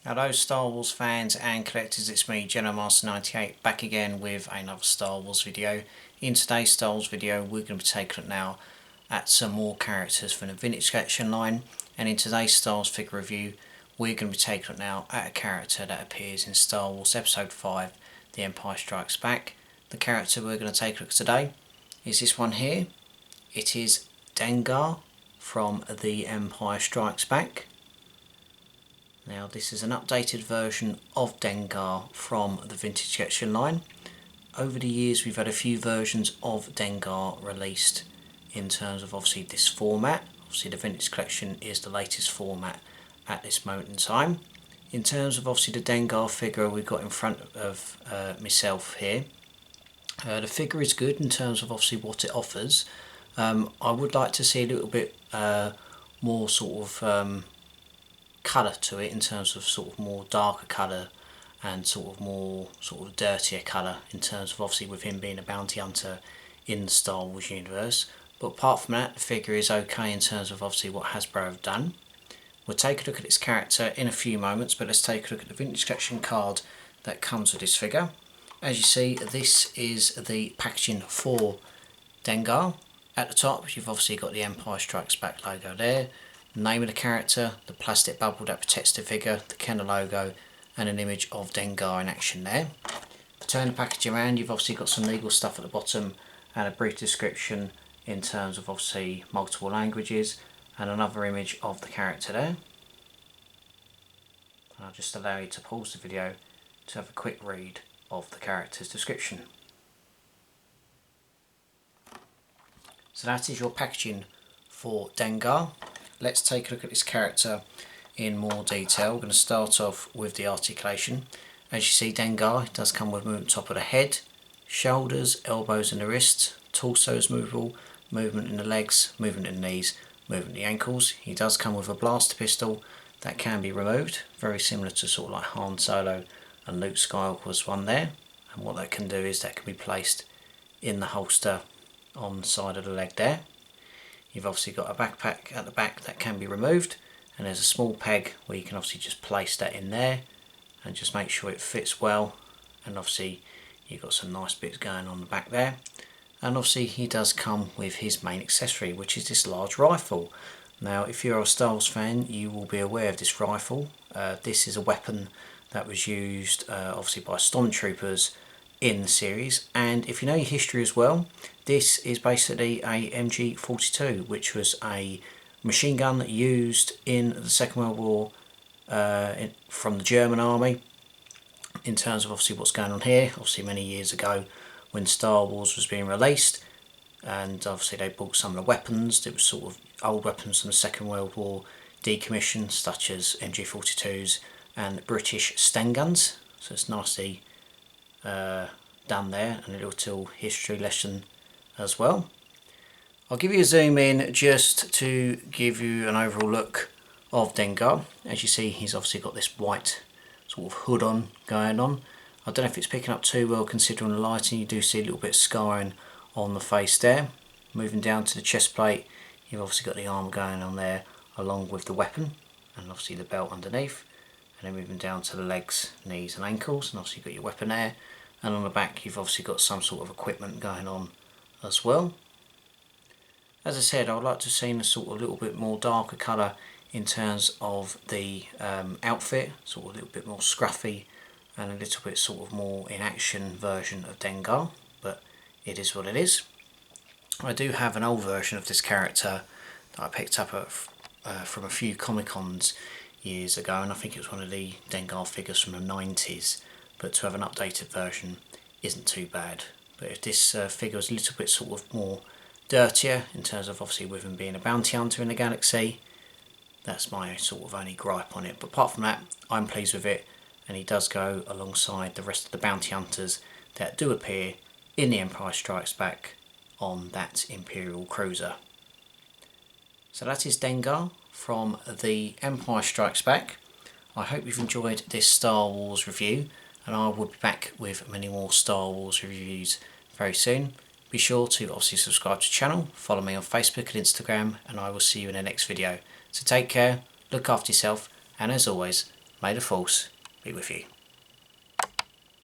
Hello Star Wars fans and collectors, it's me GenoMaster98 back again with another Star Wars video. In today's Star Wars video we're going to be taking a look now at some more characters from the Vintage Collection line, and in today's Star Wars figure review we're going to be taking a look now at a character that appears in Star Wars Episode 5 The Empire Strikes Back. The character we're going to take a look at today is this one here. It is Dengar from The Empire Strikes Back. Now this is an updated version of Dengar from the Vintage Collection line. Over the years we've had a few versions of Dengar released in terms of obviously this format. Obviously the Vintage Collection is the latest format at this moment in time. In terms of obviously the Dengar figure we've got in front of myself here. The figure is good in terms of obviously what it offers. I would like to see a little bit more sort of colour to it, in terms of sort of more darker colour and sort of more sort of dirtier colour, in terms of obviously with him being a bounty hunter in the Star Wars universe. But apart from that, the figure is okay in terms of obviously what Hasbro have done. We'll take a look at its character in a few moments, but let's take a look at the Vintage Collection card that comes with this figure. As you see, this is the packaging for Dengar. At the top you've obviously got the Empire Strikes Back logo there, name of the character, the plastic bubble that protects the figure, the Kenner logo, and an image of Dengar in action there. Turn the package around, you've obviously got some legal stuff at the bottom and a brief description in terms of obviously multiple languages, and another image of the character there. I'll just allow you to pause the video to have a quick read of the character's description. So that is your packaging for Dengar. Let's take a look at this character in more detail. We're going to start off with the articulation. As you see, Dengar does come with movement top of the head, shoulders, elbows and the wrists, torso is movable, movement in the legs, movement in the knees, movement in the ankles. He does come with a blaster pistol that can be removed, very similar to sort of like Han Solo and Luke Skywalker's one there. And what that can do is that can be placed in the holster on the side of the leg there. You've obviously got a backpack at the back that can be removed, and there's a small peg where you can obviously just place that in there and just make sure it fits well. And obviously you've got some nice bits going on the back there. And obviously he does come with his main accessory, which is this large rifle. Now if you're a Star Wars fan you will be aware of this rifle. This is a weapon that was used obviously by stormtroopers in the series, and if you know your history as well, this is basically a MG42, which was a machine gun used in the Second World War from the German army. In terms of obviously what's going on here, obviously many years ago when Star Wars was being released, and obviously they bought some of the weapons. It was sort of old weapons from the Second World War decommissioned, such as MG42s and British Sten guns. So it's nicely done there, and a little history lesson as well. I'll give you a zoom in just to give you an overall look of Dengar. As you see, he's obviously got this white sort of hood on going on. I don't know if it's picking up too well considering the lighting. You do see a little bit of scarring on the face there. Moving down to the chest plate, you've obviously got the arm going on there along with the weapon, and obviously the belt underneath. And then moving down to the legs, knees and ankles, and obviously you've got your weapon there. And on the back you've obviously got some sort of equipment going on as well. As I said, I would like to see a sort of a little bit more darker colour in terms of the outfit, sort of a little bit more scruffy and a little bit sort of more in action version of Dengar, but it is what it is. I do have an old version of this character that I picked up from a few Comic-Cons years ago, and I think it was one of the Dengar figures from the 90s, but to have an updated version isn't too bad. But if this figure was a little bit sort of more dirtier, in terms of obviously with him being a bounty hunter in the galaxy, that's my sort of only gripe on it. But apart from that, I'm pleased with it, and he does go alongside the rest of the bounty hunters that do appear in The Empire Strikes Back on that Imperial cruiser. So that is Dengar from The Empire Strikes Back. I hope you've enjoyed this Star Wars review, and I will be back with many more Star Wars reviews very soon. Be sure to obviously subscribe to the channel, follow me on Facebook and Instagram, and I will see you in the next video. So take care, look after yourself, and as always, May the Force be with you.